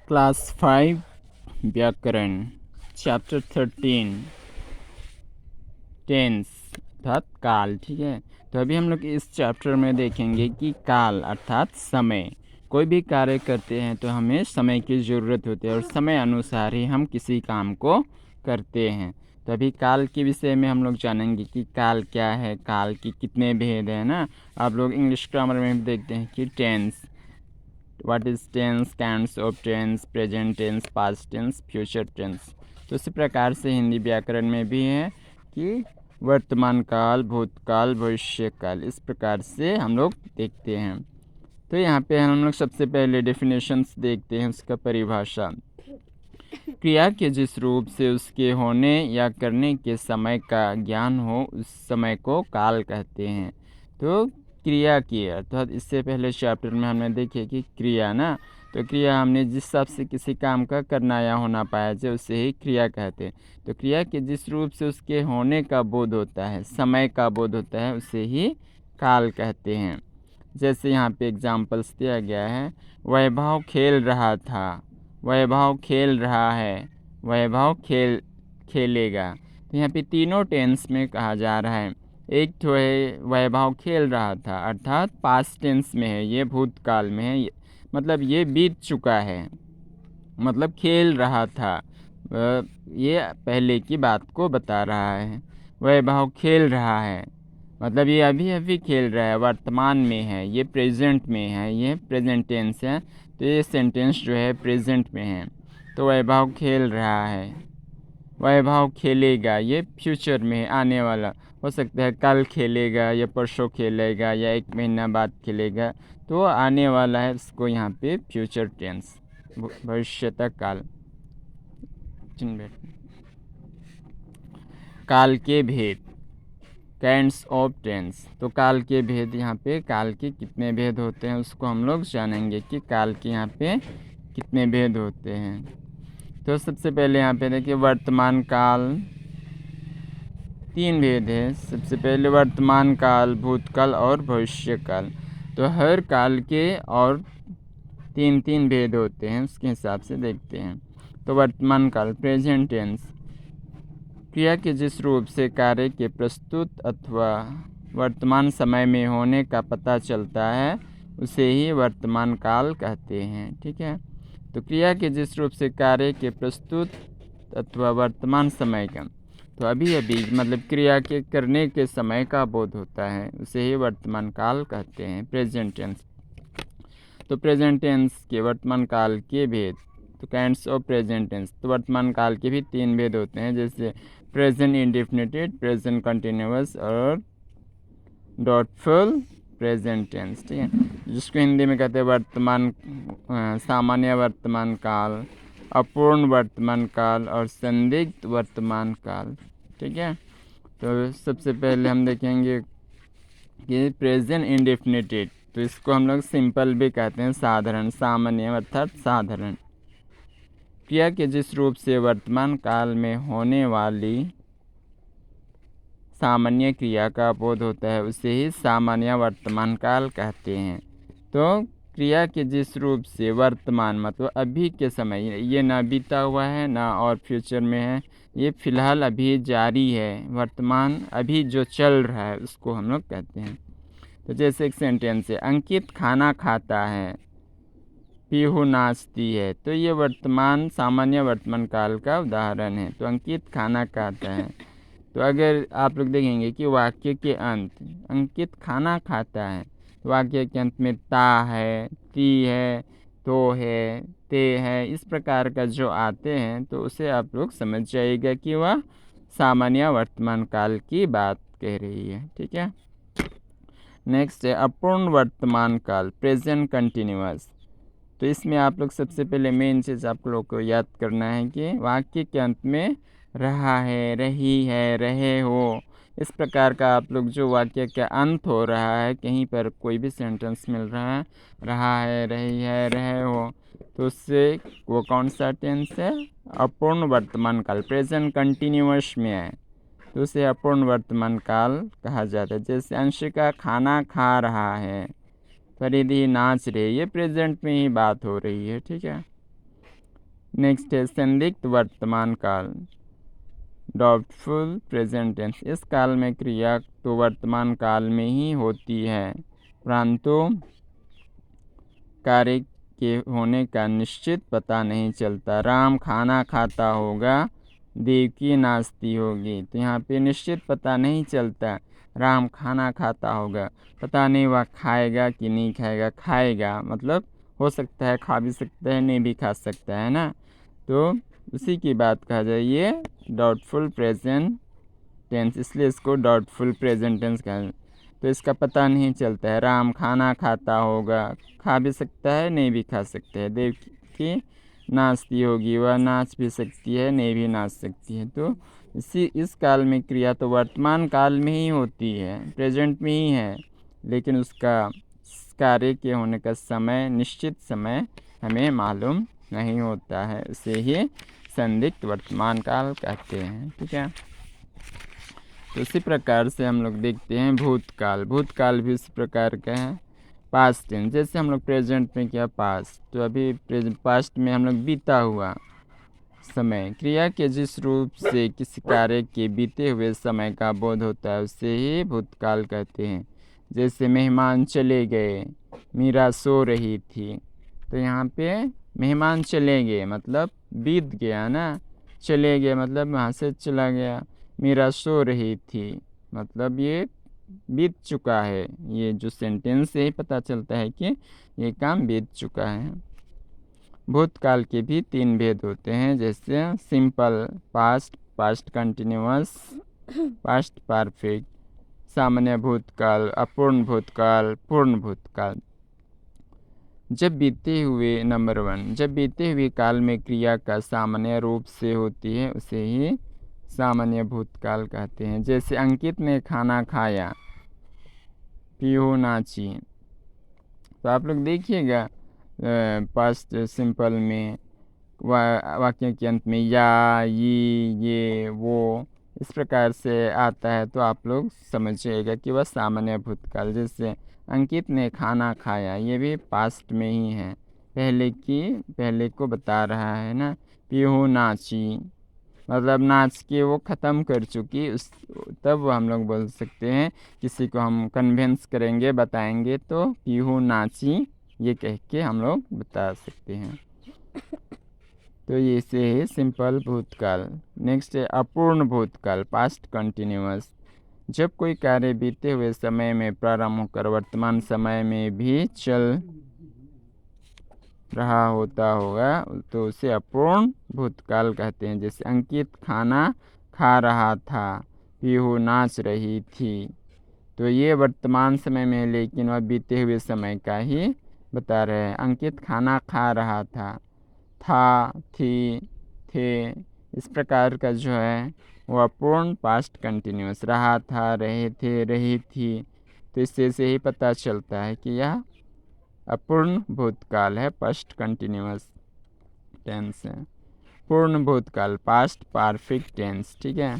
Class 5 व्याकरण chapter 13 tense अर्थात काल। ठीक है, तो अभी हम लोग इस चैप्टर में देखेंगे कि काल अर्थात समय। कोई भी कार्य करते हैं तो हमें समय की ज़रूरत होती है और समय अनुसार ही हम किसी काम को करते हैं। तो अभी काल के विषय में हम लोग जानेंगे कि काल क्या है, काल की कितने भेद हैं ना। आप लोग इंग्लिश ग्रामर में भी देखते हैं कि tense, what is tense, kinds of tense, present tense, past tense, future tense. तो इसी प्रकार से हिंदी व्याकरण में भी है कि वर्तमान काल, भूतकाल, भविष्य काल, इस प्रकार से हम लोग देखते हैं। तो यहाँ पे हम लोग सबसे पहले डेफिनेशंस देखते हैं, उसका परिभाषा। क्रिया के जिस रूप से उसके होने या करने के समय का ज्ञान हो उस समय को काल कहते हैं। तो क्रिया की अर्थात इससे पहले चैप्टर में हमने देखे कि क्रिया ना, तो क्रिया हमने जिस हिसाब से किसी काम का करना या होना पाया जाए उसे ही क्रिया कहते हैं। तो क्रिया के जिस रूप से उसके होने का बोध होता है, समय का बोध होता है, उसे ही काल कहते हैं। जैसे यहाँ पे एग्जाम्पल्स दिया गया है, वैभव खेल रहा था, वैभव खेल रहा है, वैभव खेलेगा। तो यहाँ पे तीनों टेंस में कहा जा रहा है। एक तो है वैभव खेल रहा था अर्थात पास्ट टेंस में है, ये भूतकाल में है, मतलब ये बीत चुका है, मतलब खेल रहा था, ये पहले की बात को बता रहा है। वैभव खेल रहा है मतलब ये अभी अभी खेल रहा है, वर्तमान में है, ये प्रेजेंट में है, ये प्रेजेंट टेंस है। तो ये सेंटेंस जो है प्रेजेंट में है। तो वैभव खेल रहा है, वैभव खेलेगा, ये फ्यूचर में है, आने वाला हो सकता है, कल खेलेगा या परसों खेलेगा या एक महीना बाद खेलेगा, तो आने वाला है, इसको यहाँ पे फ्यूचर टेंस, भविष्यता काल। काल के भेद, काइंड्स ऑफ टेंस। तो काल के भेद, यहाँ पे काल के कितने भेद होते हैं उसको हम लोग जानेंगे कि काल के यहाँ पे कितने भेद होते हैं। तो सबसे पहले यहाँ पे देखिए वर्तमान काल, 3 भेद है। सबसे पहले वर्तमान काल, भूतकाल और भविष्य काल। तो हर काल के और 3 भेद होते हैं, उसके हिसाब से देखते हैं। तो वर्तमान काल, प्रेजेंट टेंस, क्रिया के जिस रूप से कार्य के प्रस्तुत अथवा वर्तमान समय में होने का पता चलता है उसे ही वर्तमान काल कहते हैं। ठीक है, तो क्रिया के जिस रूप से कार्य के प्रस्तुत अथवा वर्तमान समय का, तो अभी अभी मतलब क्रिया के करने के समय का बोध होता है, उसे ही वर्तमान काल कहते हैं, प्रेजेंट टेंस। तो प्रेजेंट टेंस के वर्तमान काल के भेद, तो काइंड्स ऑफ प्रेजेंट टेंस, तो वर्तमान काल के भी 3 भेद होते हैं, जैसे प्रेजेंट इंडेफिनिट, प्रेजेंट कंटिन्यूअस और डॉटफुल प्रेजेंट टेंस। ठीक है, जिसको हिंदी में कहते हैं वर्तमान, सामान्य वर्तमान काल, अपूर्ण वर्तमान काल और संदिग्ध वर्तमान काल। ठीक है, तो सबसे पहले हम देखेंगे कि प्रेजेंट इंडेफिनिट, तो इसको हम लोग सिंपल भी कहते हैं, साधारण, सामान्य अर्थात साधारण। क्रिया के जिस रूप से वर्तमान काल में होने वाली सामान्य क्रिया का बोध होता है उसे ही सामान्य वर्तमान काल कहते हैं। तो क्रिया के जिस रूप से वर्तमान मतलब अभी के समय, ये ना बीता हुआ है ना और फ्यूचर में है, ये फिलहाल अभी जारी है, वर्तमान अभी जो चल रहा है उसको हम लोग कहते हैं। तो जैसे एक सेंटेंस है, अंकित खाना खाता है, पीहू नाचती है, तो ये वर्तमान, सामान्य वर्तमान काल का उदाहरण है। तो अंकित खाना खाता है, तो अगर आप लोग देखेंगे कि वाक्य के अंत अंकित खाना खाता है, तो वाक्य के अंत में ता है, ती है, तो है, ते है, इस प्रकार का जो आते हैं तो उसे आप लोग समझ जाइएगा कि वह सामान्य वर्तमान काल की बात कह रही है। ठीक है, नेक्स्ट है अपूर्ण वर्तमान काल, प्रेजेंट कंटिन्यूअस। तो इसमें आप लोग सबसे पहले मेन चीज़ आप लोग को याद करना है कि वाक्य के अंत में रहा है, रही है, रहे हो, इस प्रकार का आप लोग जो वाक्य का अंत हो रहा है, कहीं पर कोई भी सेंटेंस मिल रहा है, रहा है, रही है, रहे हो, तो उससे वो कौन सा टेंस है, अपूर्ण वर्तमान काल, प्रेजेंट कंटिन्यूअस में है, तो उसे अपूर्ण वर्तमान काल कहा जाता है। जैसे अंशिका खाना खा रहा है, फरीदी नाच रही, ये प्रेजेंट में ही बात हो रही है। ठीक है, नेक्स्ट है संदिग्ध वर्तमान काल, डाउटफुल प्रेजेंट टेंस। इस काल में क्रिया तो वर्तमान काल में ही होती है, परंतु कार्य के होने का निश्चित पता नहीं चलता। राम खाना खाता होगा, देवकी नाचती होगी। तो यहाँ पे निश्चित पता नहीं चलता। राम खाना खाता होगा, पता नहीं वह खाएगा कि नहीं खाएगा। खाएगा मतलब हो सकता है खा भी सकता है, नहीं भी खा सकता है ना। तो उसी की बात कहा जाए, ये डाउटफुल प्रेजेंट टेंस, इसलिए इसको डाउटफुल प्रेजेंट टेंस कहा। तो इसका पता नहीं चलता है। राम खाना खाता होगा, खा भी सकता है, नहीं भी खा सकता है। देवकी नाचती होगी, वह नाच भी सकती है, नहीं भी नाच सकती है। तो इस काल में क्रिया तो वर्तमान काल में ही होती है, प्रेजेंट में ही है, लेकिन उसका कार्य के होने का समय, निश्चित समय हमें मालूम नहीं होता है। उसे ही संदिग्ध वर्तमान काल कहते हैं। ठीक है। तो इसी प्रकार से हम लोग देखते हैं भूतकाल। भूतकाल भी इसी प्रकार का है। पास्ट टेंस, जैसे हम लोग प्रेजेंट में किया पास्ट, तो अभी पास्ट में हम लोग बीता हुआ समय। क्रिया के जिस रूप से किसी कार्य के बीते हुए समय का बोध होता है उसे ही भूतकाल कहते हैं। जैसे मेहमान चले गए, मीरा सो रही थी। तो यहाँ पे मेहमान चले गए मतलब बीत गया ना, चले गए मतलब वहाँ से चला गया। मीरा सो रही थी मतलब ये बीत चुका है। ये जो सेंटेंस से ही पता चलता है कि ये काम बीत चुका है। भूतकाल के भी 3 भेद होते हैं, जैसे simple past, past continuous, past perfect, सामान्य भूतकाल, अपूर्ण भूतकाल, पूर्ण भूतकाल। जब बीते हुए नंबर 1, जब बीते हुए काल में क्रिया का सामान्य रूप से होती है उसे ही सामान्य भूतकाल कहते हैं। जैसे अंकित ने खाना खाया, पीहू नाची। तो आप लोग देखिएगा पास्ट सिंपल में वाक्य के अंत में या, ये, वो इस प्रकार से आता है, तो आप लोग समझिएगा कि वह सामान्य भूतकाल। जैसे अंकित ने खाना खाया, ये भी पास्ट में ही है, पहले को बता रहा है ना। पीहू नाची मतलब नाच के वो ख़त्म कर चुकी, उस तब हम लोग बोल सकते हैं, किसी को हम कन्विंस करेंगे, बताएंगे, तो पीहू नाची ये कह के हम लोग बता सकते हैं। तो ये से है सिंपल भूतकाल। नेक्स्ट है अपूर्ण भूतकाल, पास्ट कंटिन्यूअस। जब कोई कार्य बीते हुए समय में प्रारंभ होकर वर्तमान समय में भी चल रहा होता होगा तो उसे अपूर्ण भूतकाल कहते हैं। जैसे अंकित खाना खा रहा था, पीहू नाच रही थी। तो ये वर्तमान समय में, लेकिन वह बीते हुए समय का ही बता रहे हैं। अंकित खाना खा रहा था, थी, थे, इस प्रकार का जो है वो अपूर्ण पास्ट कंटिन्यूअस। रहा था, रहे थे, रही थी। तो इससे से ही पता चलता है कि यह अपूर्ण भूतकाल है, पास्ट कंटिन्यूअस टेंस है। पूर्ण भूतकाल, पास्ट परफेक्ट टेंस। ठीक है।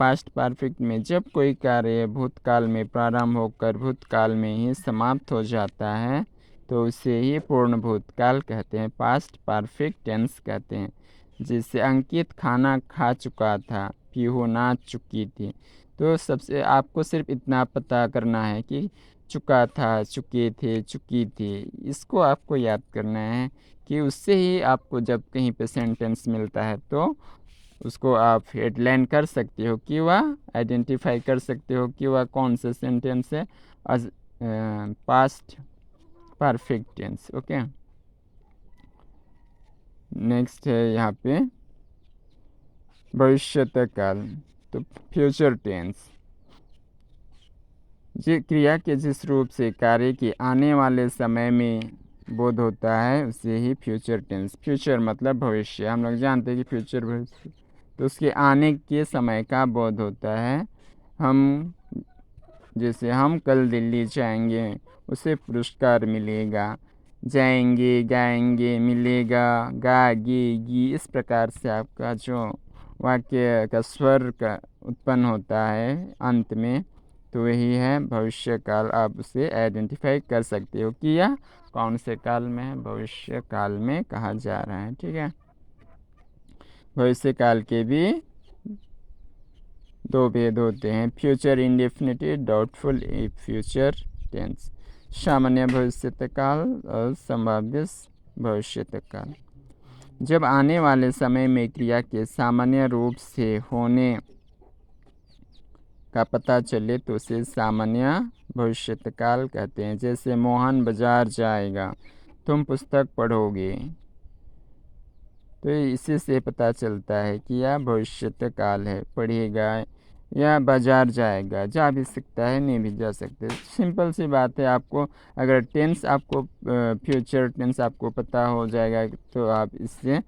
पास्ट परफेक्ट में जब कोई कार्य भूतकाल में प्रारंभ होकर भूतकाल में ही समाप्त हो जाता है तो उसे ही पूर्ण भूतकाल कहते हैं, पास्ट परफेक्ट टेंस कहते हैं। जैसे अंकित खाना खा चुका था, पीहू नाच चुकी थी। तो सबसे आपको सिर्फ इतना पता करना है कि चुका था, चुके थे, चुकी थी, इसको आपको याद करना है कि उससे ही आपको जब कहीं पे सेंटेंस मिलता है तो उसको आप हेडलाइन कर सकते हो कि वह आइडेंटिफाई कर सकते हो कि वह कौन सा सेंटेंस है, past perfect tense. Okay. Next है यहाँ पे भविष्यत काल, तो फ्यूचर टेंस। जी क्रिया के जिस रूप से कार्य के आने वाले समय में बोध होता है उसे ही फ्यूचर टेंस। फ्यूचर मतलब भविष्य, हम लोग जानते हैं कि फ्यूचर भविष्य, तो उसके आने के समय का बोध होता है। जैसे हम कल दिल्ली जाएंगे, उसे पुरस्कार मिलेगा। जाएंगे, गाएंगे, मिलेगा, गाएगी, इस प्रकार से आपका जो वाक्य का स्वर का उत्पन्न होता है अंत में, तो वही है भविष्य काल। आप उसे आइडेंटिफाई कर सकते हो कि यह कौन से काल में है, भविष्य काल में कहा जा रहा है। ठीक है। भविष्य काल के भी दो भेद होते हैं, future indefinite, doubtful future tense, सामान्य भविष्यत काल और संभाव्य भविष्यत काल। जब आने वाले समय में क्रिया के सामान्य रूप से होने का पता चले तो उसे सामान्य भविष्यत काल कहते हैं। जैसे मोहन बाजार जाएगा, तुम पुस्तक पढ़ोगे, तो इसी से पता चलता है कि यह भविष्यत काल है। पढ़ेगा या बाजार जाएगा, जा भी सकता है, नहीं भी जा सकते। सिंपल सी बात है। आपको अगर टेंस आपको फ्यूचर टेंस आपको पता हो जाएगा तो आप इससे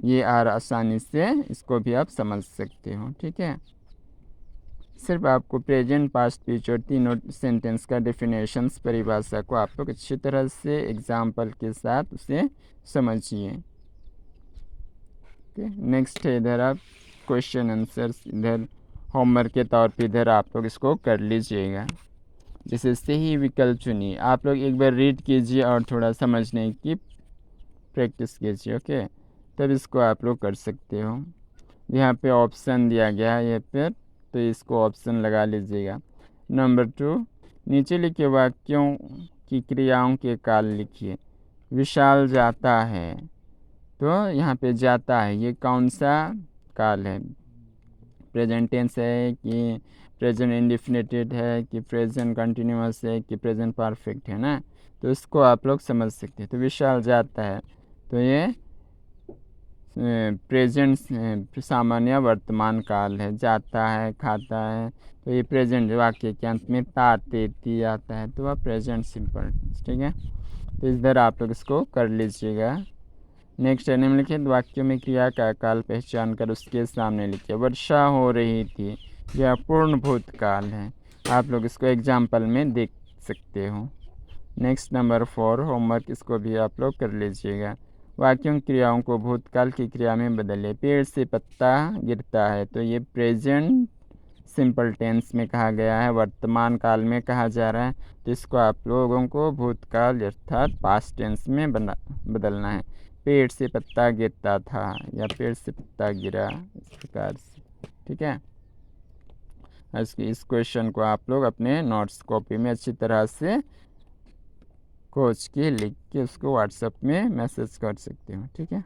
ये आसानी से इसको भी आप समझ सकते हो। ठीक है, सिर्फ आपको प्रेजेंट, पास्ट, फ्यूचर तीनों सेंटेंस का डेफिनेशंस, परिभाषा को आप लोग अच्छी तरह से एग्जाम्पल के साथ उसे समझिए। नेक्स्ट है इधर आप क्वेश्चन आंसर्स इधर होमवर्क के तौर पे इधर आप लोग इसको कर लीजिएगा। जैसे सही विकल्प चुनिए, आप लोग एक बार रीड कीजिए और थोड़ा समझने की प्रैक्टिस कीजिए। ओके, तब इसको आप लोग कर सकते हो। यहाँ पे ऑप्शन दिया गया है ये पर, तो इसको ऑप्शन लगा लीजिएगा। नंबर 2, नीचे लिखे वाक्यों की क्रियाओं के काल लिखिए। विशाल जाता है, तो यहाँ पे जाता है ये कौन सा काल है? प्रेजेंट टेंस है कि प्रेजेंट इंडेफिनिटेड है कि प्रेजेंट कंटिन्यूअस है कि प्रेजेंट परफेक्ट है ना, तो इसको आप लोग समझ सकते हैं। तो विशाल जाता है, तो ये प्रेजेंट सामान्य वर्तमान काल है। जाता है, खाता है, तो ये प्रेजेंट वाक्य के अंत में ता ते ती आता है, तो वह प्रेजेंट सिंपल। ठीक है, तो इधर आप लोग इसको कर लीजिएगा। नेक्स्ट है निम्नलिखित वाक्यों में क्रिया का काल पहचान कर उसके सामने लिखिए। वर्षा हो रही थी, यह पूर्ण भूतकाल है। आप लोग इसको एग्जाम्पल में देख सकते हो। नेक्स्ट नंबर 4 होमवर्क, इसको भी आप लोग कर लीजिएगा। वाक्यों क्रियाओं को भूतकाल की क्रिया में बदले। पेड़ से पत्ता गिरता है, तो ये प्रेजेंट सिंपल टेंस में कहा गया है, वर्तमान काल में कहा जा रहा है, तो इसको आप लोगों को भूतकाल अर्थात पास्ट टेंस में बदलना है। पेड़ से पत्ता गिरता था या पेड़ से पत्ता गिरा, इस प्रकार से। ठीक है, इस क्वेश्चन को आप लोग अपने नोट्स कॉपी में अच्छी तरह से खोज के लिख के उसको व्हाट्सएप में मैसेज कर सकते हो। ठीक है।